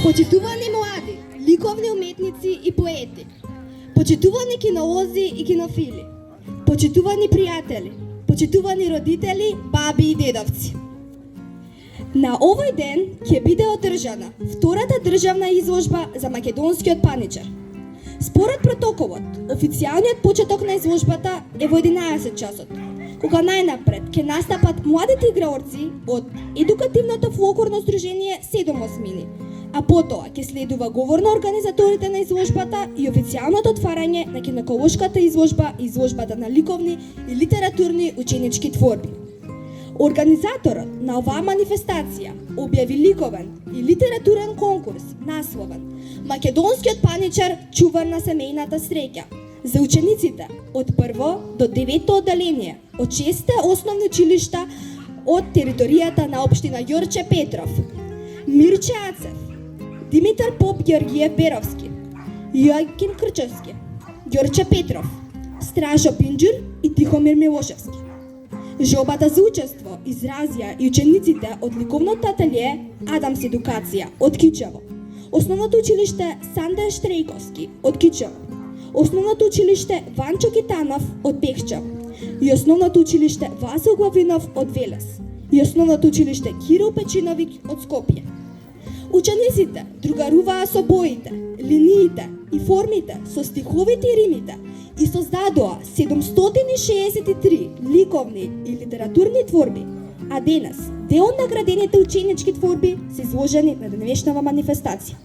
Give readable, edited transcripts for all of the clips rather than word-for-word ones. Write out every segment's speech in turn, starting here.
Почитувани млади, ликовни уметници и поети, почитувани кинолози и кинофили, почитувани пријатели, почитувани родители, баби и дедовци. На овој ден ќе биде одржана втората државна изложба за македонскиот паничар. Според протоколот, официјалниот почеток на изложбата е во 11 часот, кога најнапред ќе настапат младите играорци од едукативното фолклорно здружение 7 осмини, а потоа ќе следува говор на организаторите на изложбата и официјалното отварање на гинеколошката изложба и изложбата на ликовни и литературни ученички творби. Организаторот на оваа манифестација објави ликовен и литературен конкурс насловен Македонскиот паничар чувар на семејната среќа за учениците од 1 до 9 одделение од 6 основни училишта од територијата на општина Ѓорче Петров, Мирче Ацев, Димитар Поп Георгиев Беровски, Јоаким Крчевски, Ѓорче Петров, Стражо Пинџур и Тихомир Милошевски. Желбата за учество изразија и учениците од ликовното ателје Адамс Едукација од Кичево, Основното училиште Санде Штрејковски од Кичево, Основното училиште Ванчо Китанов од Бехчево и Основното училиште Васил Главинов од Велес и Основното училиште Кирил Печиновик од Скопје. Учениците другаруваа со боите, линиите и формите, со стиховите и римите и создадоа 763 ликовни и литературни творби, а денес дел од наградените ученички творби се изложени на денешнава манифестација.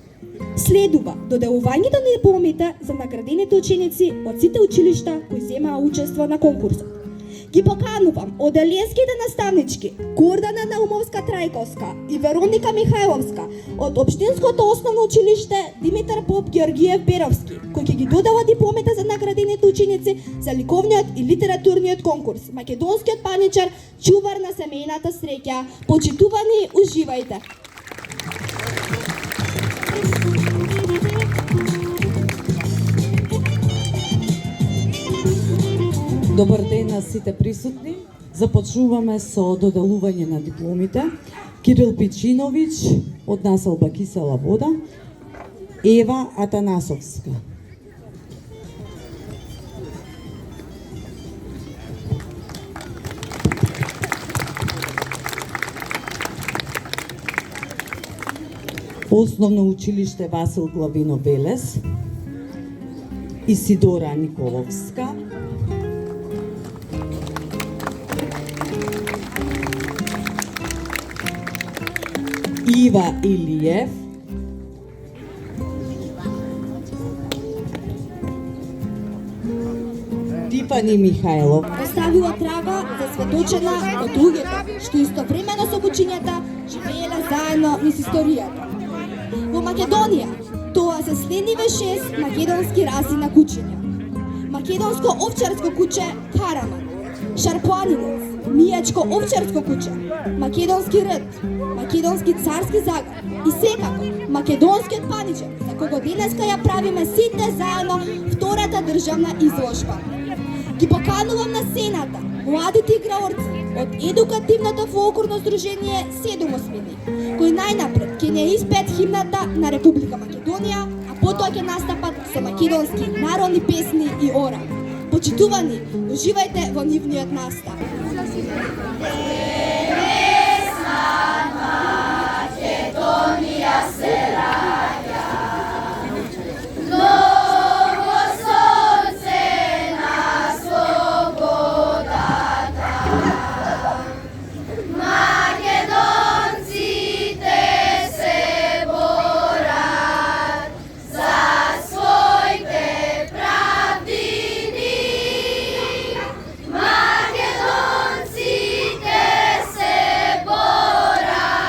Следува доделувањето на дипломите за наградените ученици од сите училишта кои земаа учество на конкурсот. Ги поканувам оделенските наставнички Гордана Наумовска Трајковска и Вероника Михајловска од Општинското основно училиште Димитар Поп Георгиев Беровски, кои ќе ги додела дипломите за наградените ученици за ликовниот и литературниот конкурс Македонскиот паничар чувар на семејната среќа. Почитувани, уживајте! Добар ден на сите присутни. Започнуваме со доделување на дипломите. Кирил Пичиновиќ од населба Кисела вода, Ева Атанасовска. Основно училиште Васил Главинов Велес, Исидора Николовска, Ива Илиев, Тифани Михајлов. Оставила трага засветочена од луѓето што истовремено со кучињата живееле заедно низ историјата. Во Македонија тоа се следниве 6 македонски раси на кучиња. Македонско овчарско куче Караман, Шарпланинец, Мијачко овчарско куче, македонски ред, македонски царски загар и секако македонскиот паничар, за кого денеска ја правиме сите заедно втората државна изложба. Ги поканувам на сцената младите играорци од едукативното фолклорно здружение 7 осмини, кои најнапред ќе не испеат химната на Република Македонија, а потоа ќе настапат со македонски народни песни и ора. Почитувани, уживајте во нивниот настав. Македонија се раѓа, ново сонце на слободата. Македонците се борат за своите правдини. Македонците се борат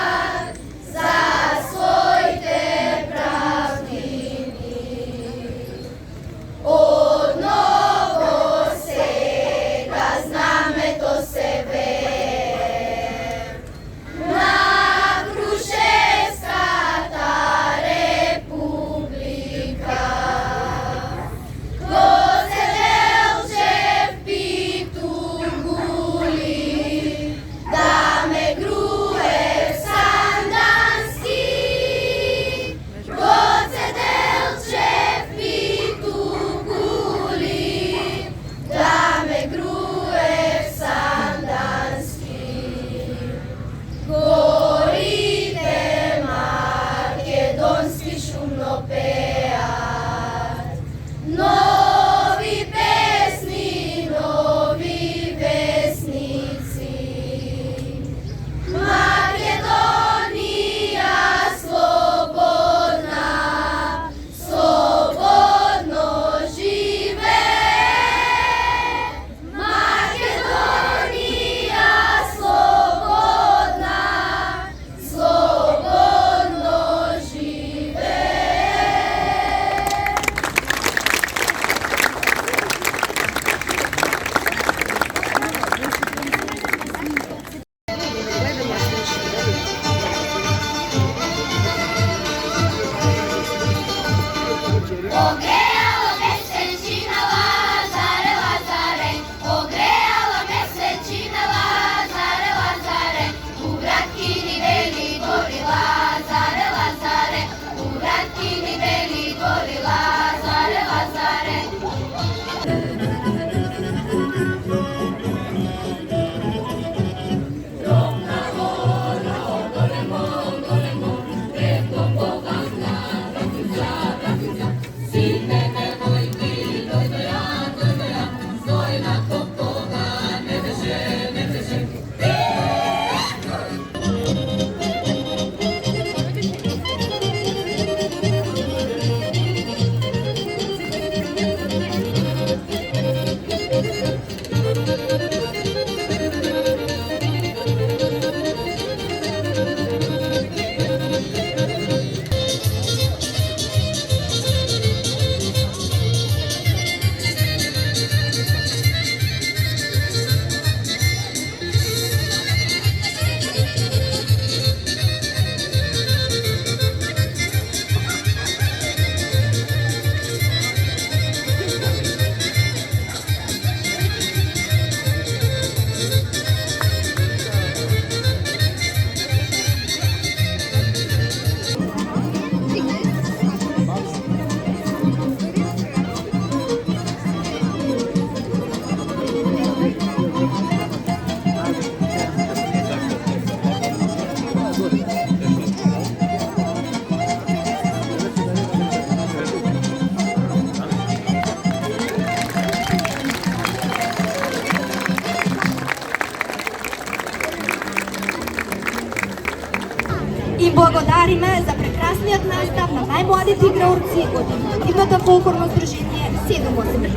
збориме за прекрасниот настав на најмладите играурци од Индивното фолклорно здружение 7-8.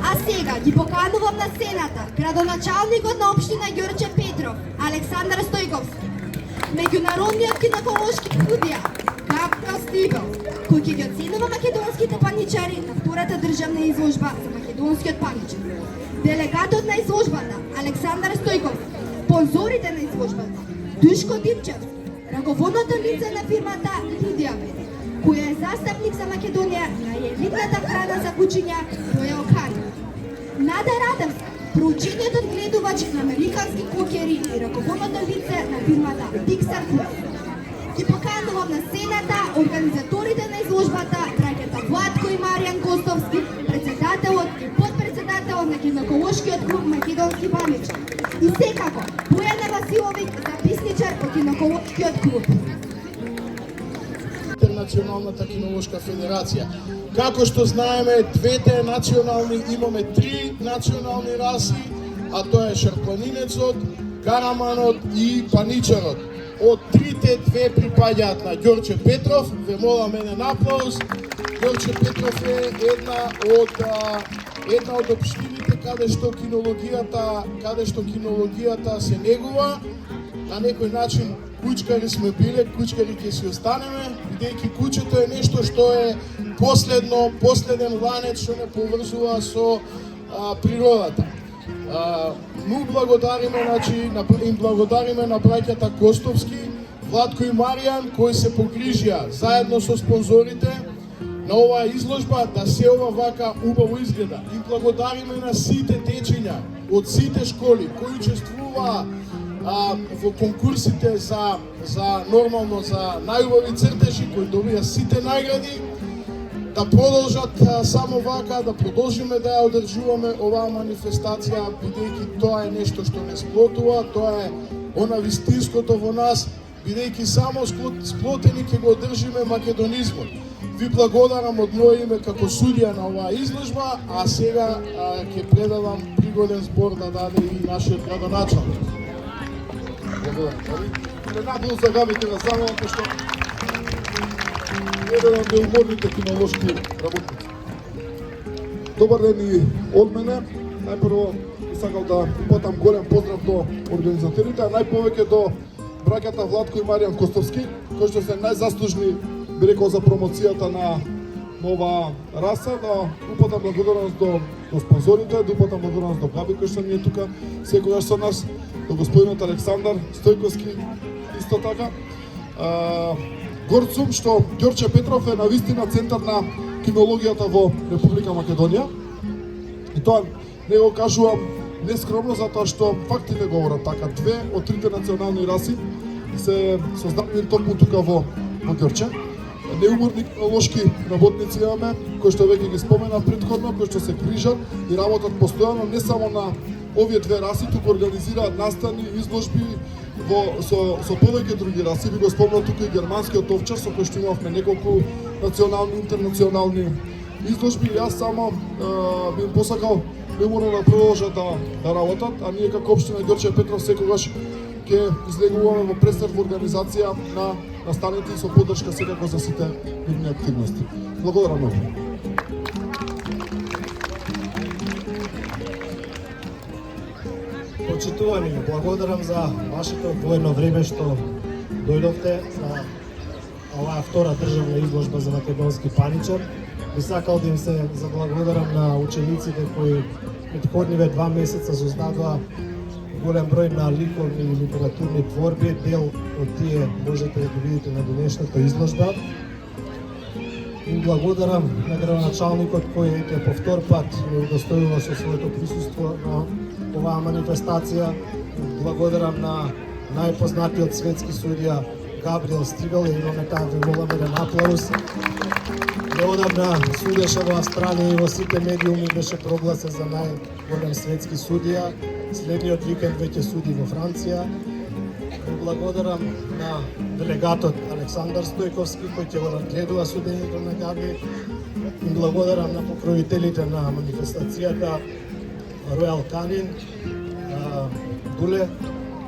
А сега ги поканувам на сцената градоначалникот на општина Ѓорче Петров, Александар Стојковски, меѓународниот гинеколошки судија Габриел Стибел, кој ќе ги оценува македонските паничари на втората државна изложба за македонскиот паничар. Делегатот на изложбата Александар Стојковски, спонзорите на изложбата Душко Димчевски, раководното лице на фирмата Лидија Бед, која е застапник за Македонија на елитната храна за кучиња Ројал Окани. Нада Радевска, проучениот одгледувач на американски кокери и раководното лице на фирмата Pixar Food. Ги поканувам на сцената организаторите на изложбата браќата Владко и Маријан Костовски, председателот и подпредседател на гинеколошкиот клуб Македонски паничар. И секако Бојана Василовиќ, записничар од гинеколошкиот клуб. Интернационалната кинолошка федерација. Како што знаеме, двете национални, имаме три национални раси, а тоа е шарпланинецот, караманот и паничарот. Од трите две припаѓаат на Ѓорче Петров. Ве молам еден аплауз. Ѓорче Петров е една од општините каде што кинологијата се негува. На некој начин кучкари сме биле, кучкари ќе си останеме, бидејќи кучето е нешто што е последен ланец што не поврзува со природата. Му благодариме, им благодариме на браќата Костовски, Владко и Маријан, кои се погрижија заедно со спонзорите на оваа изложба да се ова вака убаво изгледа. Им благодариме на сите дечиња од сите школи кои учествуваа во конкурсите за најубави цртежи, кои добија сите награди. Да продолжат само вака, да продолжиме да ја одржуваме оваа манифестација, бидејќи тоа е нешто што не сплотува, тоа е она вистинското во нас, бидејќи само сплотени ќе го одржиме македонизмот. Ви благодарам од моје име како судија на оваа изложба, а сега ќе предавам пригоден збор да даде и нашиот градоначалник. Ненадолу загавите на самото што еден од неуморните кинолошки работници. Добар ден и од мене. Најпрво сакал да упатам голем поздрав до организаторите, а најповеќе до браќата Владко и Маријан Костовски, кои што се најзаслужни, би рекол, за промоцијата на оваа раса, да упатам благодарност до спонзорите, да упатам благодарност до Габи, кој што ни е тука секогаш со нас, до господинот Александар Стојковски, исто така. Горд сум што Ѓорче Петров е навистина центар на кинологијата во Република Македонија. И тоа не го кажувам нескромно, затоа што фактите говорат така. Две од трите национални раси се создадени токму тука во Ѓорче. Неуморни кинолошки работници имаме, кои што веќе ги спомена претходно, кои што се грижат и работат постојано не само на овие две раси, туку организираат настани, изложби со повеќе други раси. Ви го спомнав тука и германскиот овчар, со кој што имавме неколку национални, интернационални изложби. Јас само би им посакал неуморно да продолжат да работат, а ние како општина Ѓорче Петров секогаш ќе излегуваме во престрав организација на настаните и со поддршка секако за сите нивни активности. Благодарам многу. Почитувани, благодарам за вашето воено време што дојдовте за оваа втора државна изложба за македонски паничар. Би сакал да им се заблагодарам на учениците кои претходниве 2 месеца создадоа голем број на ликовни и литературни творби. Дел од тие можете да ги видите на денешната изложба. Им благодарам на градоначалникот кој е по втор пат ме удостојува со своето присуство на оваа манифестација. Благодарам на најпознатиот светски судија Габриел Стибел и имаме таа ве молам еден аплауз. Неодамна судеше во Австралија и во сите медиуми беше прогласен за најголем светски судија. Следниот викенд веќе суди во Франција. Благодарам на делегатот Александар Стојковски кој ќе го надгледува судењето на Габи. Благодарам на покровителите на манифестацијата Ројал Канин, Дуле,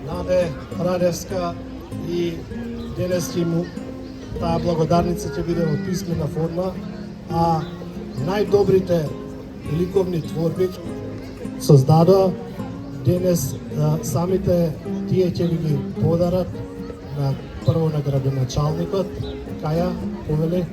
Наде Радевска и денес ќе му таа благодарница ќе биде во писмена форма, а најдобрите ликовни творби создадоа денес самите тие ќе ви ги подарат на прво на градоначалникот Каја повели.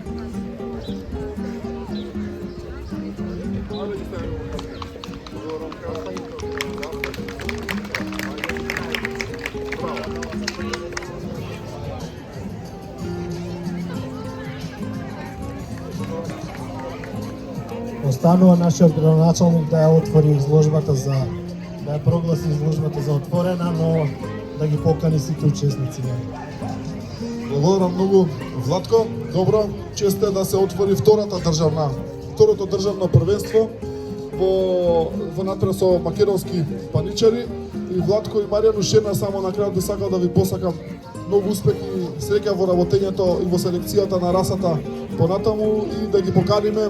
Останува нашиот градоначалник да ја отвори изложбата да ја прогласи изложбата за отворена, но да ги покани сите учесници. Благодарам многу, Владко. Добро, чест е да се отвори второто државно првенство во натпред со македонски паничари. И Владко и Маријан уште на само на крајот би сакал да ви посакам многу успех и среќа во работењето и во селекцијата на расата понатаму и да ги поканиме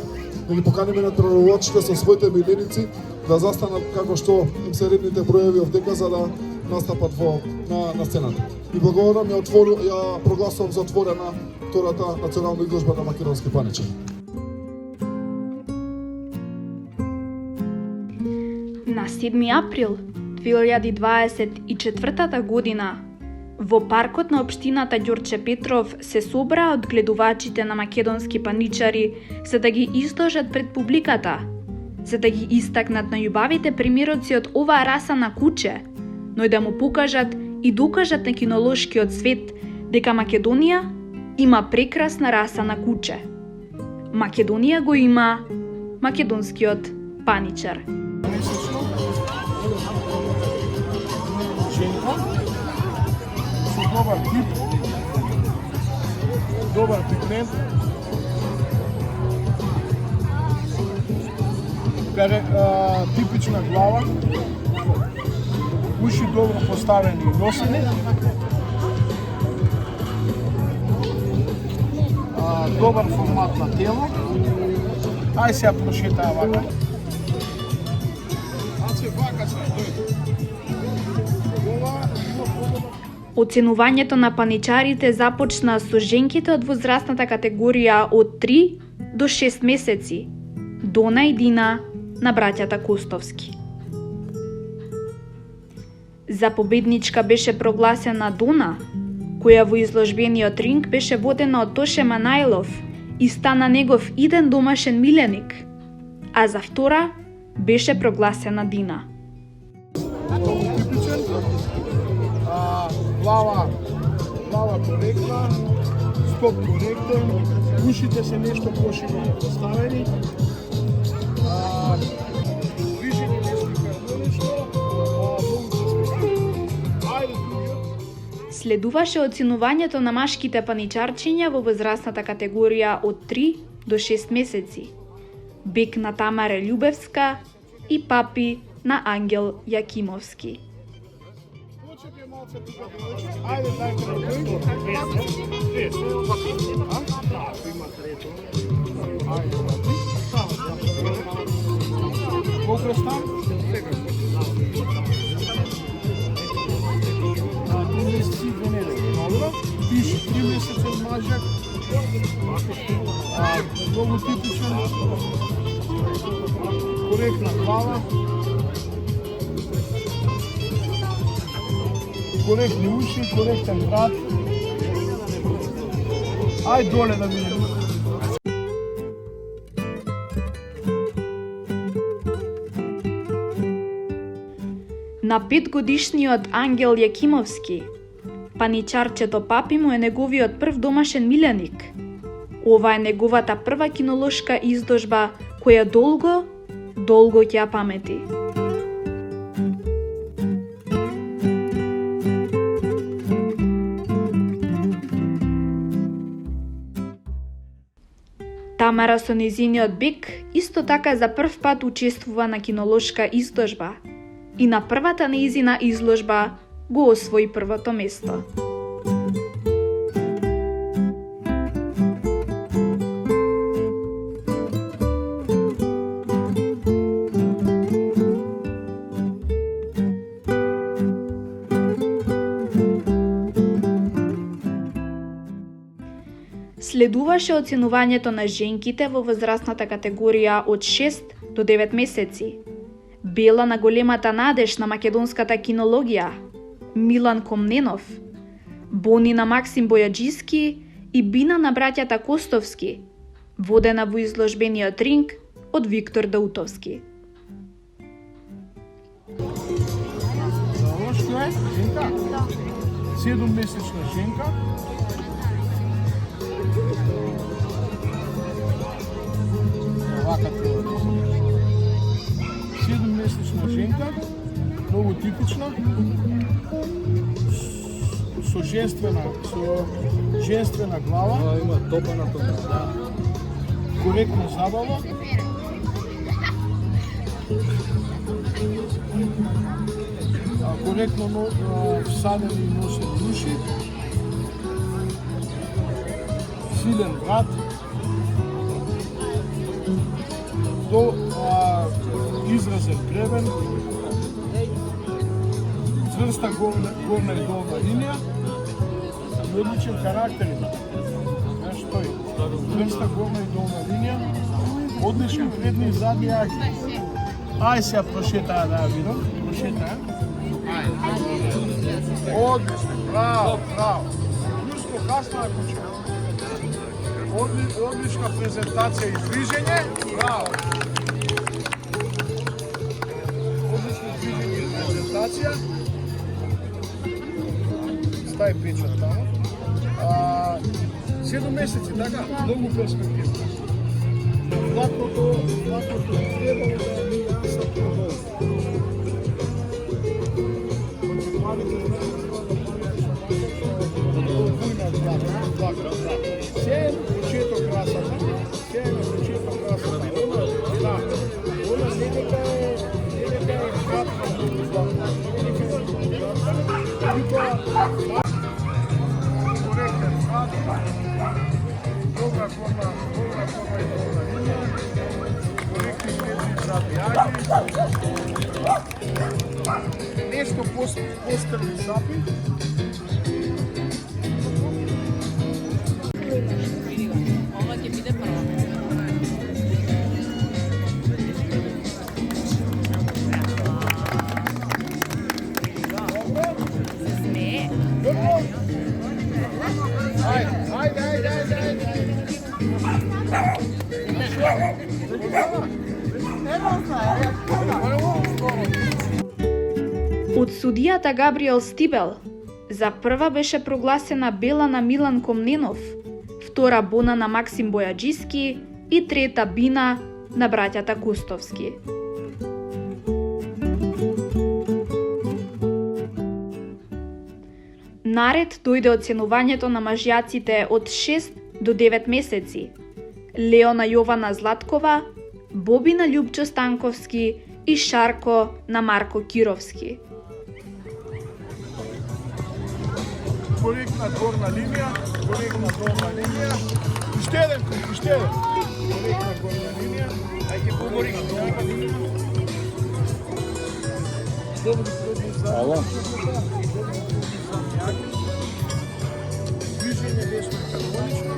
на пророчите со своите миленици да застанат како што им се редните броеви овдека за да настапат на сцената. И благодарам, ја прогласувам за отворена втората национална изложба на македонски паничари. На 7 април 2024 година во паркот на општината Ѓорче Петров се собраа одгледувачите на македонски паничари за да ги изложат пред публиката, за да ги истакнат најубавите примероци од оваа раса на куче, но и да му покажат и докажат на кинолошкиот свет дека Македонија има прекрасна раса на куче. Македонија го има македонскиот паничар. Добар тип, добар пигмент, типична глава, уши добро поставени и носени, добар формат на тело. Ај сега прошетаа вака. Оценувањето на паничарите започна со женките од возрастната категорија од 3 до 6 месеци, Дона и Дина на браќата Костовски. За победничка беше прогласена Дона, која во изложбениот ринг беше водена од Тоше Манајлов и стана негов иден домашен миленик, а за втора беше прогласена Дина. Глава коректна, стоп коректен, ушите се нешто пошироко поставени, вишите нешто хармонично, многу се смислено. Ајде, Следуваше оценувањето на машките паничарчиња во возрастната категорија од 3 до 6 месеци. Бек на Тамара Љубевска и папи на Ангел Јакимовски. Ајде, дајте на колко стан? 3 месеци и 2 недели. Добро. Пише 3 месецен мажак. Многу типичен. Коректна глава. Коректни уши, коректен врат. Ај доле да видим. На 5-годишниот Ангел Јакимовски, паничарчето папи му е неговиот прв домашен миленик. Ова е неговата прва кинолошка изложба која долго ќе ја памети. Тамара со незиниот бек исто така за прв пат учествува на кинолошка изложба и на првата неизина изложба го освои првото место. Следуваше оценувањето на женките во возрастната категорија од 6 до 9 месеци. Бела на големата надеж на македонската кинологија, Милан Комненов, Бони на Максим Бојаджиски и Бина на браќата Костовски, водена во изложбениот ринг од Виктор Даутовски. За ово што е? Женка? Да. 7-месечна женка. Овака треба да се. 7-месечна женка, многу типична, со женствена глава. Има топа на тоа. Да. Коректно забава. Коректно всадени и носени уши. Силен брат. Изразен гребен. Цврста горна и долна линија. И одличен карактер има. Знаеш тој? Цврста горна и долна линија. Одлични предни и задни аги. Ај сега прошетаа да ја видам. Прошетаа. Одлично, браво, браво. Јурско, касно е куче. Одлична презентација и движење. Браво. Одлично движење и презентација. Стај печат таму. 7 месеци, така? Многу перспективно. Платното требало да се продолжи. Се почеток расата, она нека е кратка, коректен сад, добра форма и добра линија, коректни предни задни аги, нешто поскрни запи. Од судијата Габриел Стибел, за прва беше прогласена Бела на Милан Комненов, втора Бона на Максим Бојаджиски и трета Бина на браќата Кустовски. Наред дојде оценувањето на мажјаците од 6 до 9 месеци. Лео на Јована Златкова, Боби на Љупчо Станковски и Шарко на Марко Кировски. Коректна горна линија, коректна долна линија. Уште еден. Коректна горна линија. Ајде говори горна линија. Добри предни задни. Движење десно хармонично.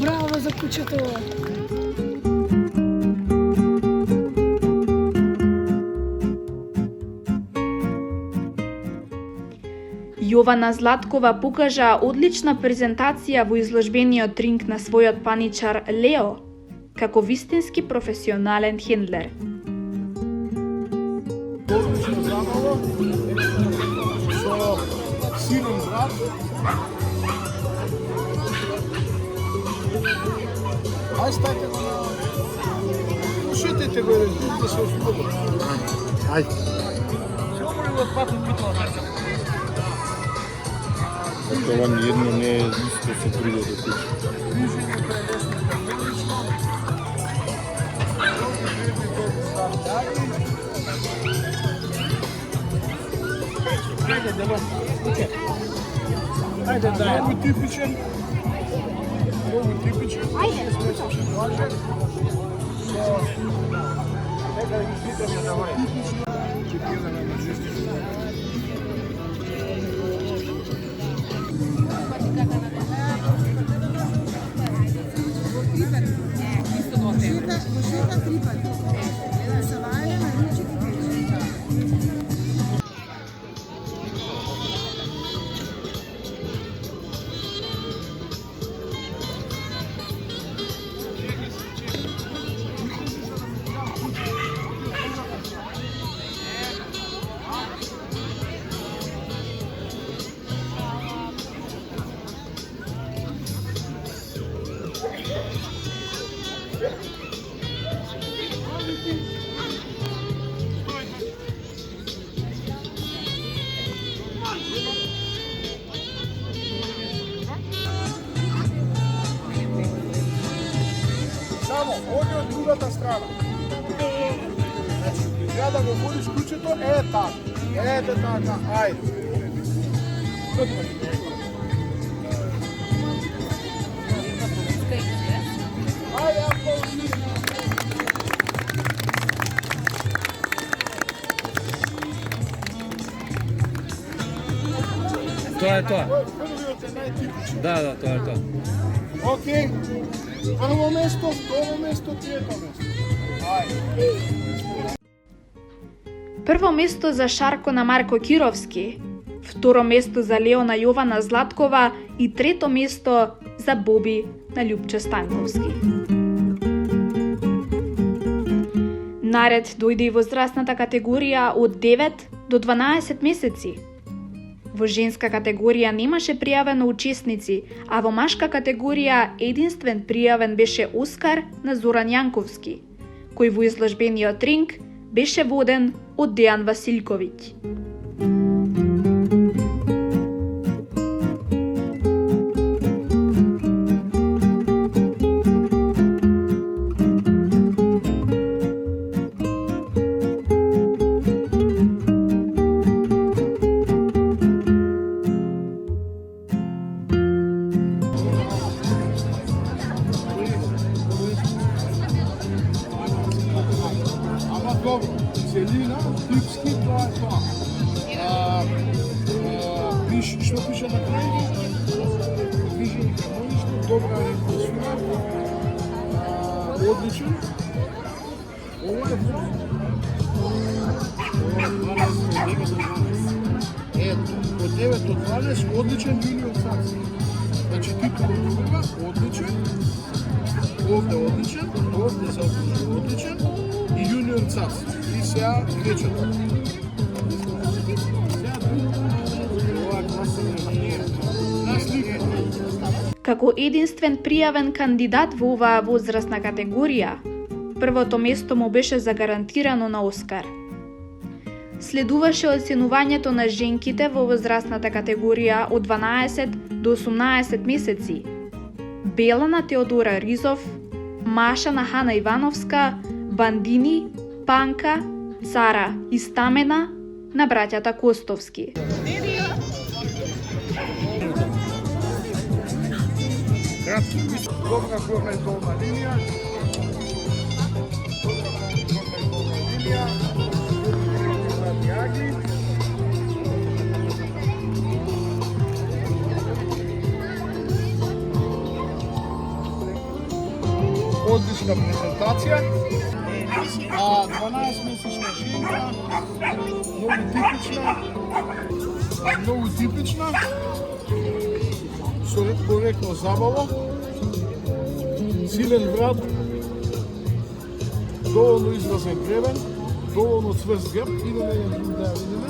Браво за кучето! Јована Златкова покажа одлична презентација во изложбениот ринг на својот паничар Лео, како вистински професионален хендлер. Одлично забава, со силен брат. Ај стајте го на... Пушетете го, да се ослободите. Ајде. Се обори го од патот битла Марка. Ова ниедно не е исто со другото куче. Движење прелесно хармонично. Ајде, дело. Ајде, да. Многу типичен. Ајде. 6-месечен мажет. Со Само, оди од другата страна. Значи, ја да го водиш кучето, така. Ете така, ајде. Ајде, ако Тоа е тоа. првиот е најтипичен. Да, тоа е тоа. Океј. Прво место, второ место, трето место. Ајде. Прво место за Шарко на Марко Кировски, второ место за Леона Јована Златкова и трето место за Боби на Љупче Станковски. Наред дојде и возрастната категорија од 9 до 12 месеци. Во женска категорија немаше пријавено учесници, а во машка категорија единствен пријавен беше Оскар на Зоран Јанковски, кој во изложбениот ринг беше воден од Дејан Василковиќ. Ама добро, целина, типски, тоа е тоа. Што пише на крај? Движење хармонично, добра рефлексија, одличен. Ова е 12 Ето, од 9 до 12, одличен јуниор сакс. Значи, титул од прва, одличен, овде одличен, овде се одличен и јуниор сакс. И сега вечето. Како единствен пријавен кандидат во оваа возрастна категорија, првото место му беше загарантирано на Оскар. Следуваше оценувањето на женките во возрастната категорија од 12 до 18 месеци. Белана Теодора Ризов, Маша на Хана Ивановска, Бандини, Панка, Цара и Стамена на браќата Костовски. Добра горна линија. Одлична презентација. 12-месечна женка, многу типична, со коректно забава, силен врат, доволно изразен гребен, доволно цврст грб, идеме да ја видиме.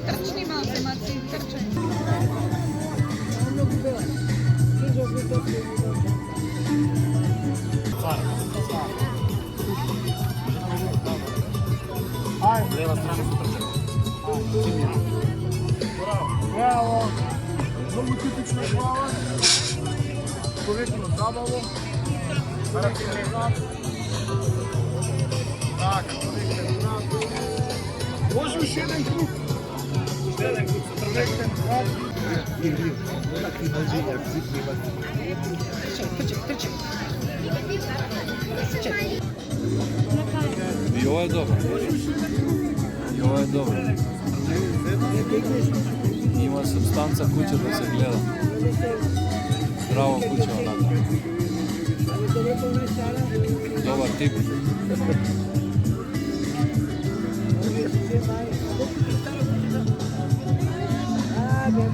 Трчни малце, маци, трчани. Ајде, лева страна се трчани. Браво! Многу типична глава, коректно забаво, коректен врат. Така, коректен врат. Може уште еден круг. Коректен врат. И ова е добро. И ова е добро. Има субстанца куќа да се гледа. Здраво куќа онака. Добар тип.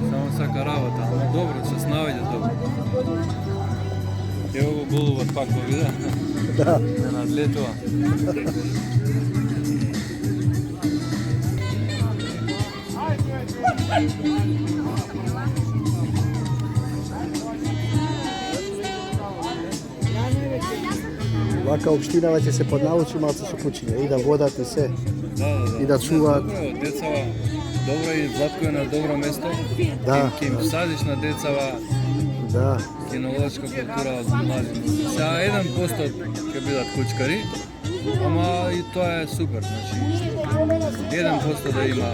Само сака работа, ама добро, се снаоѓа добро. Ево го голубот пак го вида. Да. Не надлетува. Вака општинава ќе се поднаучи малце со кучиња и да водат и се. И да чуваат. Децава, добро и Златко е на добро место. Да. Ке им садиш на децава Да. кинолошка култура од млади. Сега 1% ќе бидат кучкари, ама и тоа е супер, значи 1% да има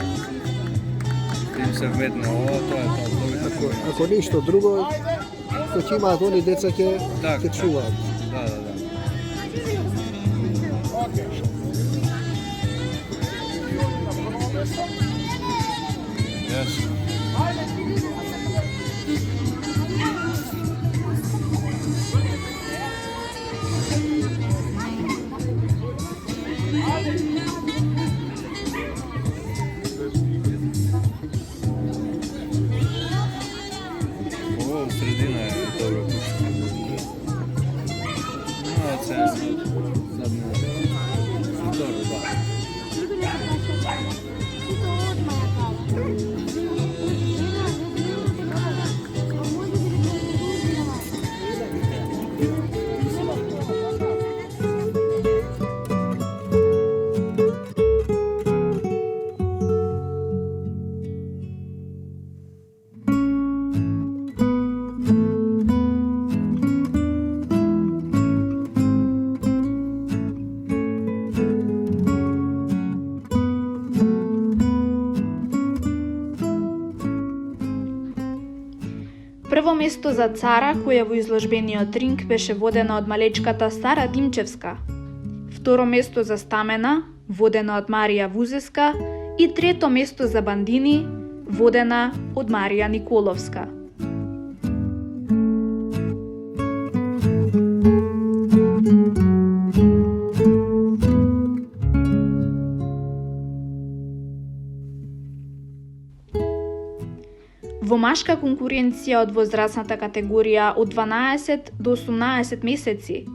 да им се вметне, ова тоа е тоа. Ако ништо друго, кој ќе имаат они деца ќе чуваат. Да. Yes. Ovo sredina je dobro kuća. No, sad ne. Dobro, da. Прво место за цара, која во изложбениот ринг беше водена од малечката Сара Димчевска. Второ место за Стамена, водена од Марија Вузеска, и трето место за Бандини, водена од Марија Николовска. Во машка конкуренција од возрастната категорија од 12 до 18 месеци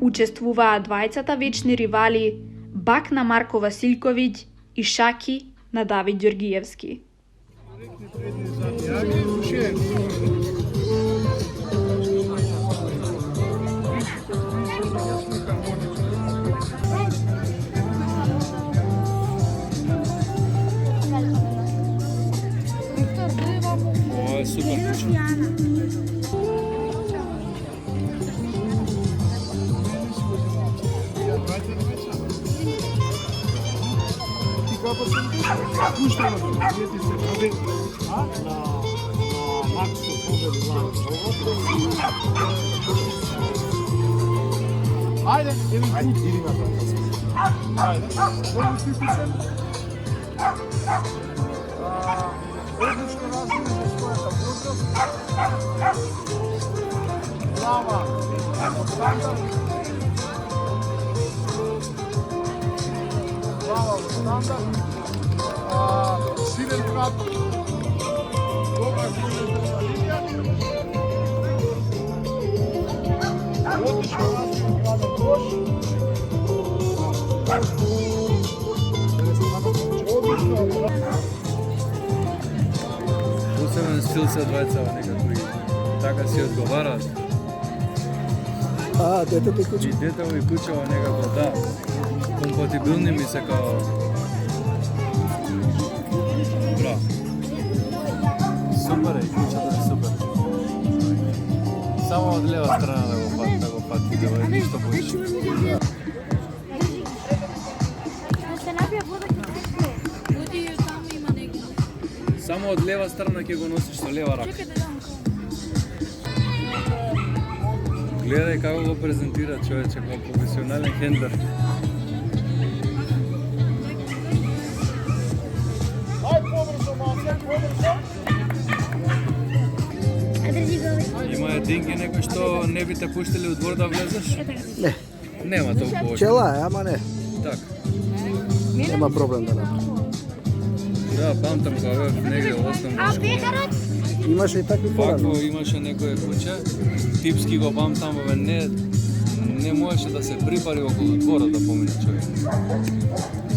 учествуваа двајцата вечни ривали Бакна Марко Василковиќ и Шаки на Давид Ѓоргиевски. Ова е супер куча. Ajde, idi na to. Ajde. Odlično razviješ za svojata budućnost. Glava od standard. Glava od standard. Silen krat. Dobra silen linija. Odlično razviješ glava koš. Odlično. Посебен стил се двајцава некако и така си одговараат. Детето и куче. И детето и кучево некако, да. Компатибилни ми се као... Браво. Супер е, кучето е супер. Само од лева страна да го пати, да е ништо повише. Само од лева страна ќе го носиш со лева рака. Гледај како го презентира човече како професионален хендлер. Има единки некој што не би те пуштили у двор да влезеш? Не. Нема толку. Пчела е, ама не. Така. Нема проблем да направи. Да, памтам кога бев негде во основна школа. Имаше и такви порано. Вако имаше некое куче, типски го памтам, бе, не можеше да се припари околу двора да помине човек.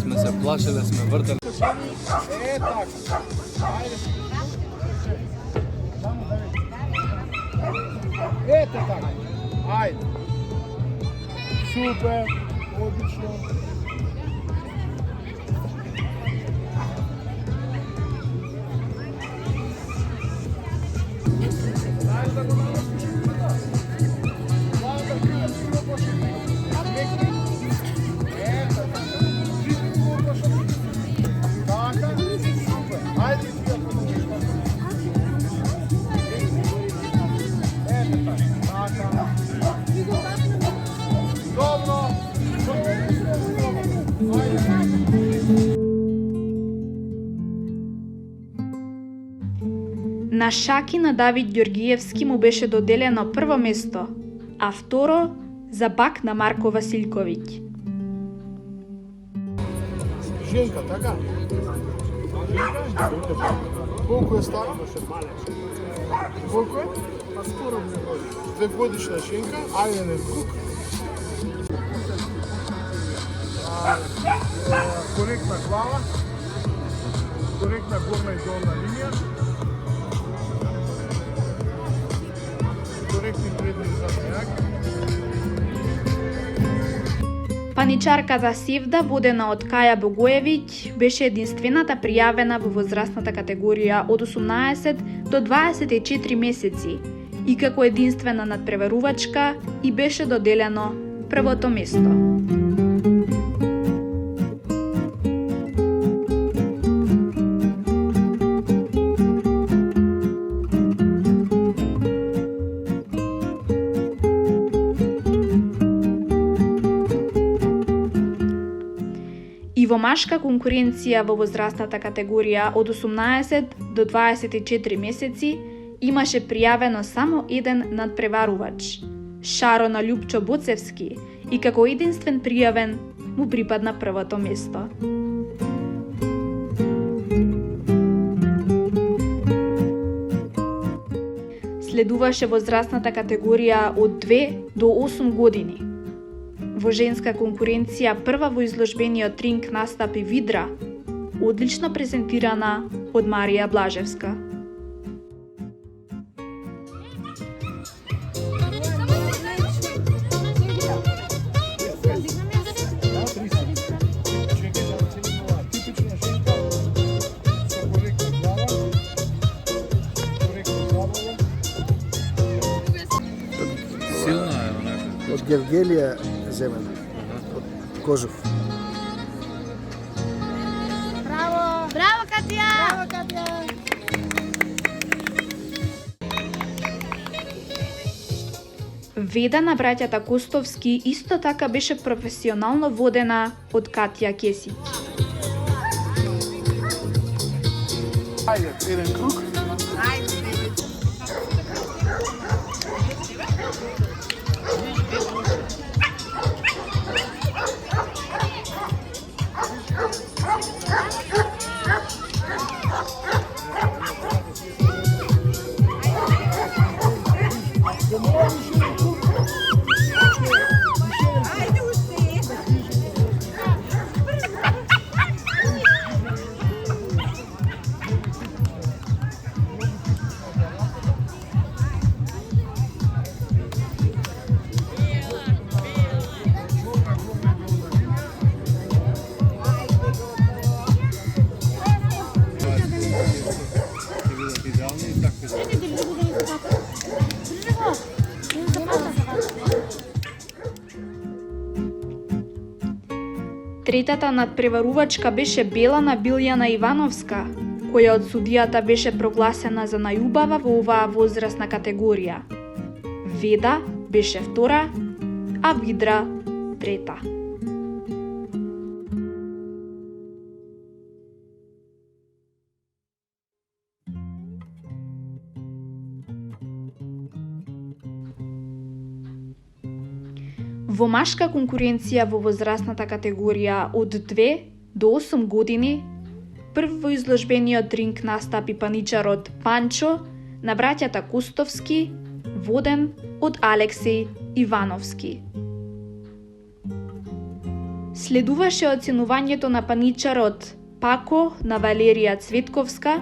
Сме се плашеле, сме вртали. Е, така. Ајде. Ете така. Ајде. Супер, одлично. На шаки на Давид Ѓоргиевски му беше доделено прво место, а второ за бак на Марко Василковиќ. Женка, така? Колку е стара? Колку е? Па скоро 2 годишна женка, ајде не друг. Коректна глава, коректна горна и долна линија, коректни предни и задни раки. Паничарката Севда, водена од Каја Богоевиќ, беше единствената пријавена во возрастната категорија од 18 до 24 месеци и како единствена надпреварувачка и беше доделено првото место. И во машка конкуренција во возрастната категорија од 18 до 24 месеци имаше пријавено само еден надпреварувач, Шарона Љупчо Боцевски, и како единствен пријавен му припадна првото место. Следуваше возрастната категорија од 2 до 8 години. Во женска конкуренција прва во изложбениот ринг настапи Видра, одлично презентирана од Марија Блажевска. Силна е онака. Од Гевгелија земена. Од Кожов. Браво, Катја! Браво, Катја! Веда на браќата Костовски исто така беше професионално водена од Катја Кесиќ. Ајде, еден круг. Третата надпреварувачка беше Белана Билјана Ивановска, која од судијата беше прогласена за најубава во оваа возрастна категорија. Веда беше втора, а Видра трета. Во машка конкуренција во возрастната категорија од 2 до 8 години, прв во изложбениот ринг настапи паничарот Панчо на браќата Костовски, воден од Алексеј Ивановски. Следуваше оценувањето на паничарот Пако на Валерија Цветковска,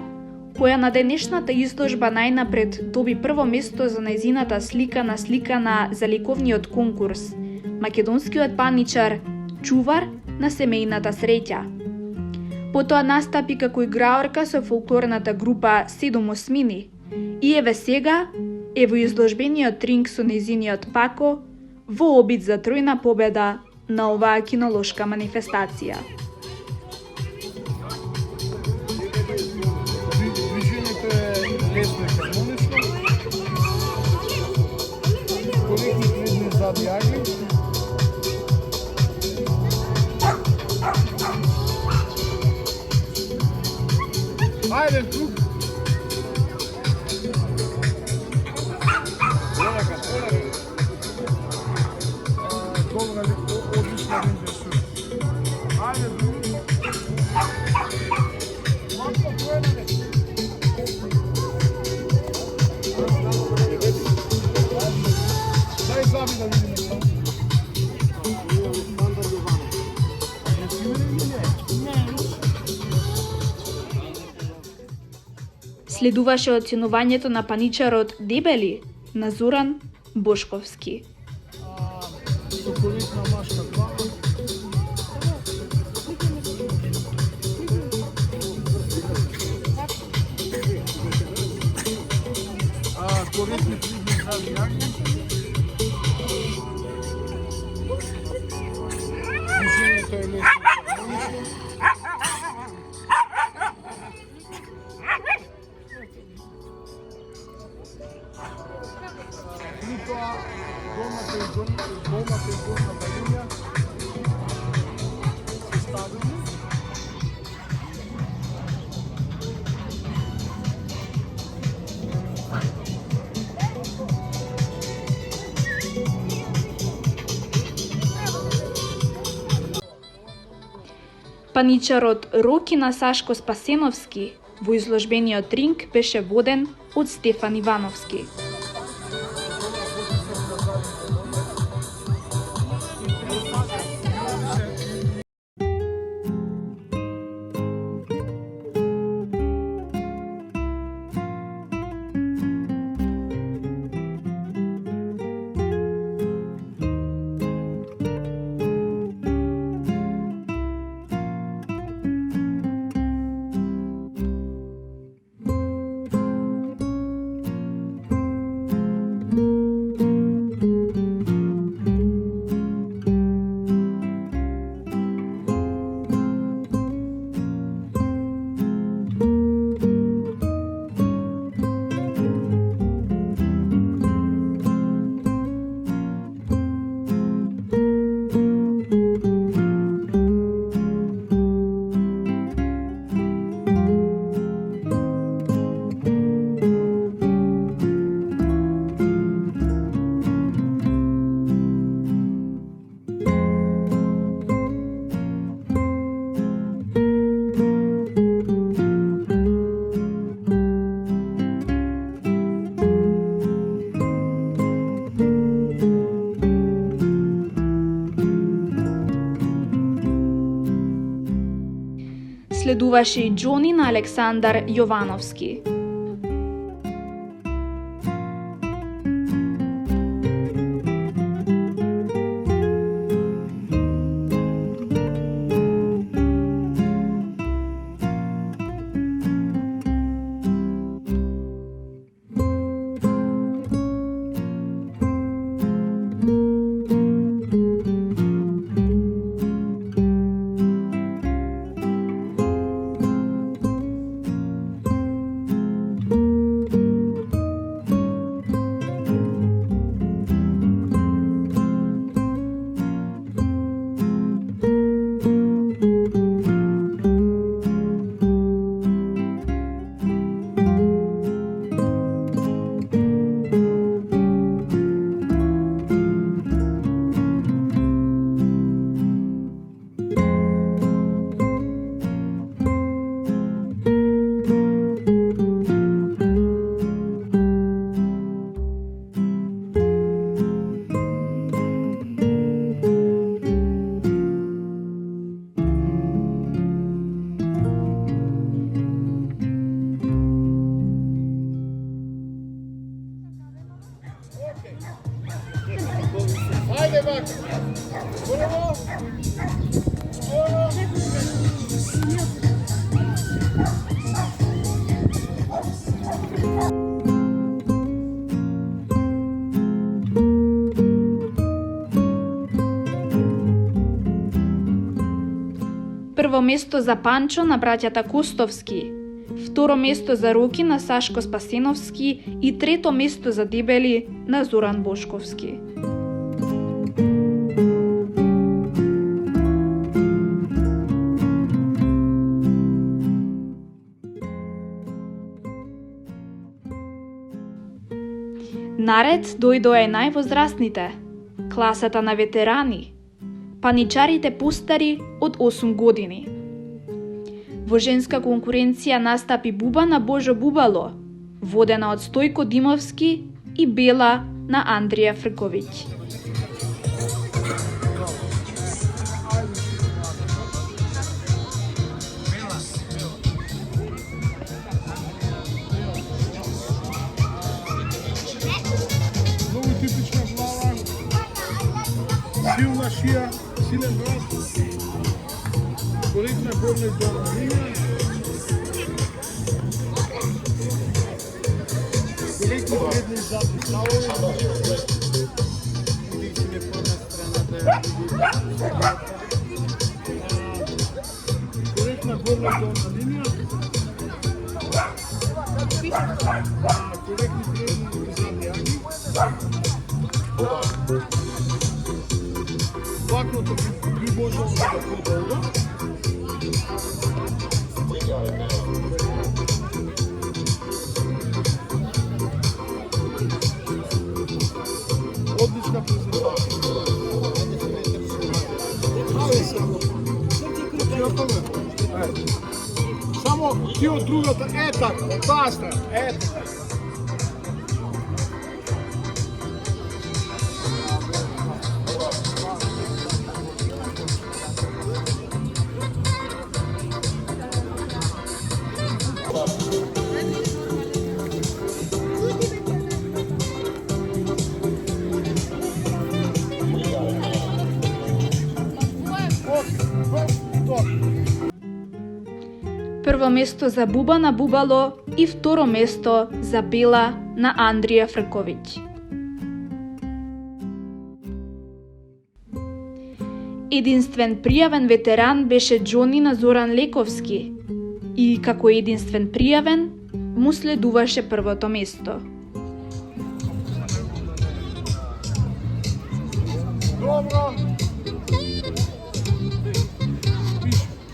која на денешната изложба најнапред доби прво место за нејзината слика насликана за ликовниот конкурс Македонскиот паничар Чувар на семејната среќа. Потоа настапи како играорка со фолклорната група 7 осмини и еве сега е во изложбениот ринг со нејзиниот Пако во обид за тројна победа на оваа кинолошка манифестација. Движењето е лесно и хармонично. Коректни предни задни агли. Ајде, тук. Полека. Добра, одлична ринжа. Ајде, тук. Малко поена не. Дај заби да видиме што. Следуваше оценувањето на паничарот Дебели на Зоран Бошковски. Соковитна машка 2. Коректни призни здрави јагни. Движењето е лесно. Притоа долната и горната линија се ставени. Паничарот Рокина Сашко Спасеновски во изложбениот ринг беше воден од Стефан Ивановски. Следуваше и Џони на Александар Јовановски. Прво место за Панчо на браќата Костовски, второ место за Роки на Сашко Спасеновски и трето место за Дебели на Зоран Бошковски. Наред дојдоа и највозрастните, класата на ветерани, паничарите постари од 8 години. Во женска конкуренција настапи Буба на Божо Бубало, водена од Стојко Димовски и Бела на Андрија Фрковиќ. Много типична глава, силна шија, силен врат, коректна горна и долна линија, коректни предни и задни ставови, диксине подна страната, коректна горна и долна линија, коректни предни и задни аги, вакното би можело да се подолго. Одлична презентација. Само ти од другата, така, од таа страна, така. Прво место за Буба на Бубало и второ место за Бела на Андрија Фрковиќ. Единствен пријавен ветеран беше Џони на Зоран Лековски и како единствен пријавен му следуваше првото место. Добро.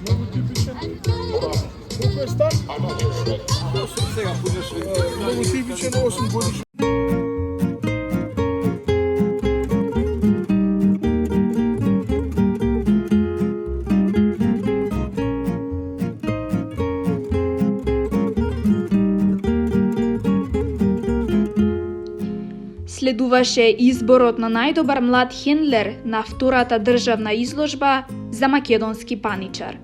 Много типичен. Колко е стар? Сега будеш Много типичен 8 годишен. Следуваше изборот на најдобар млад хендлер на втората државна изложба за македонски паничар.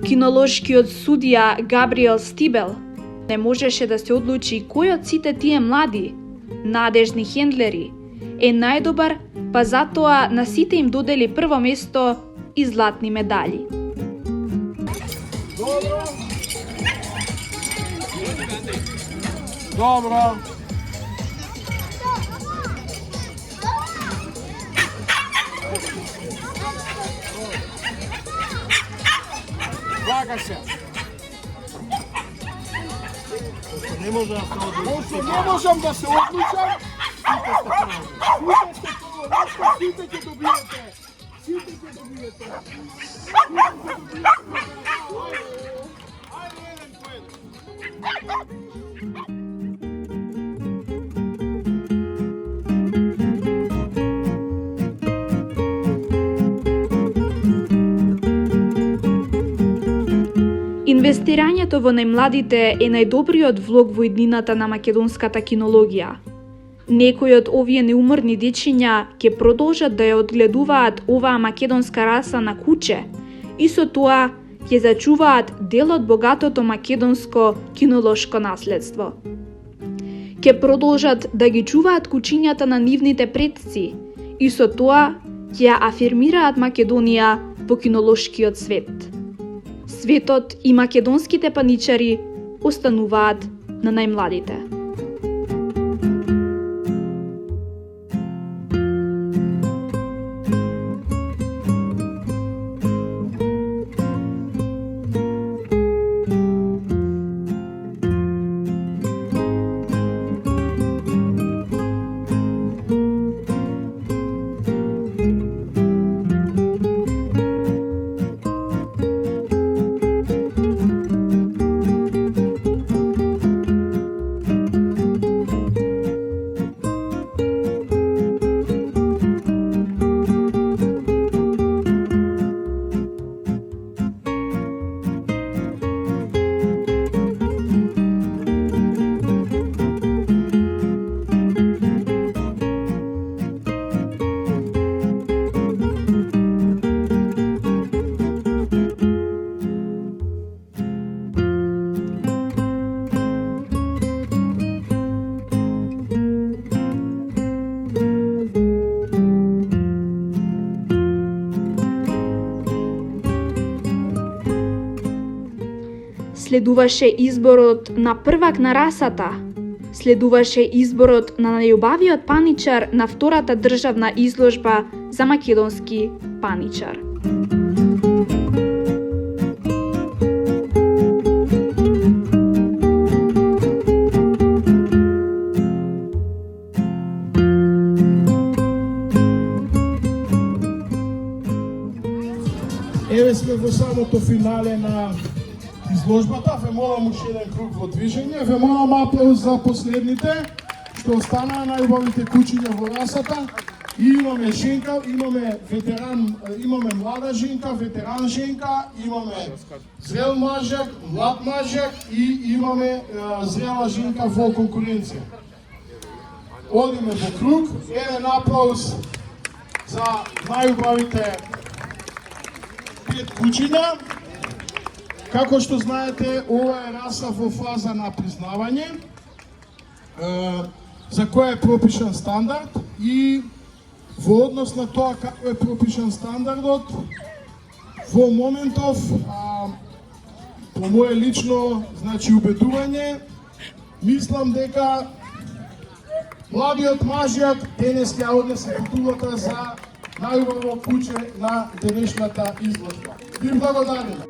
Кинолошкиот судија Габриел Стибел не можеше да се одлучи кој од сите тие млади, надежни хендлери е најдобар, па затоа на сите им додели прво место и златни медали. Dobro. Dobro. Лага се. Не може да се Pošto ne možem da se odlučam, site će dobijete. Site će dobijete. Ajde, jedan po jedan. Инвестирањето во најмладите е најдобриот влог во иднината на македонската кинологија. Некои од овие неуморни дечиња ќе продолжат да ја одгледуваат оваа македонска раса на куче и со тоа ќе зачуваат дел од богатото македонско кинолошко наследство. Ќе продолжат да ги чуваат кучињата на нивните предци и со тоа ќе ја афирмираат Македонија во кинолошкиот свет. Светот и македонските паничари остануваат на најмладите. Следуваше изборот на првак на расата. Следуваше изборот на најубавиот паничар на втората државна изложба за македонски паничар. Еве сме во самото финале на изложбата. Ве молам уште еден круг во движење. Ве молам аплауз за последните што останаа најубавите кучиња во расата. И имаме женка, имаме ветеран, имаме млада женка, ветеран женка, имаме зрел мажак, млад мажак и имаме зрела женка во конкуренција. Одиме во круг. Еден аплауз за најубавите 5 кучиња. Како што знаете, ова е раса во фаза на признавање, за која е пропишан стандард и во однос на тоа како е пропишан стандардот, во моментов, по моје лично убедување, мислам дека младиот мажјак денес ќе однесе титулата за најубаво куче на денешната изложба. Ви благодарам.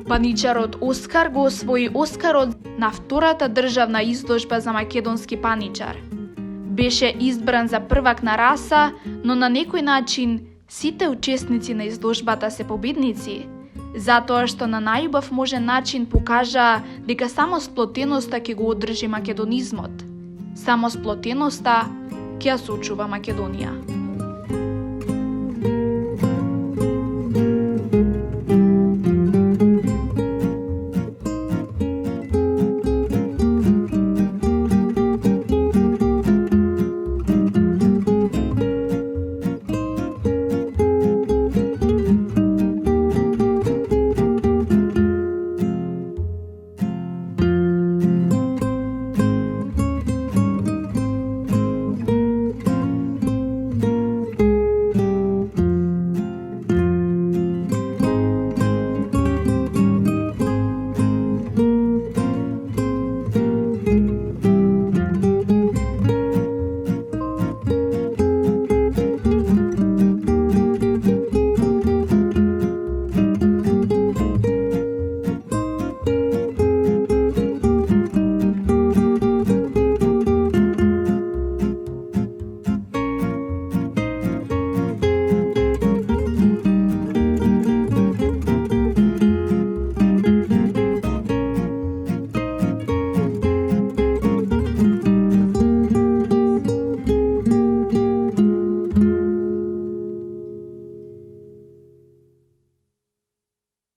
Паничарот Оскар го освои Оскарот на втората државна изложба за македонски паничар. Беше избран за првак на раса, но на некој начин сите учесници на изложбата се победници, затоа што на најубав можен начин покажа дека само сплотеноста ќе го одржи македонизмот. Само сплотеноста ќе ја сочува Македонија.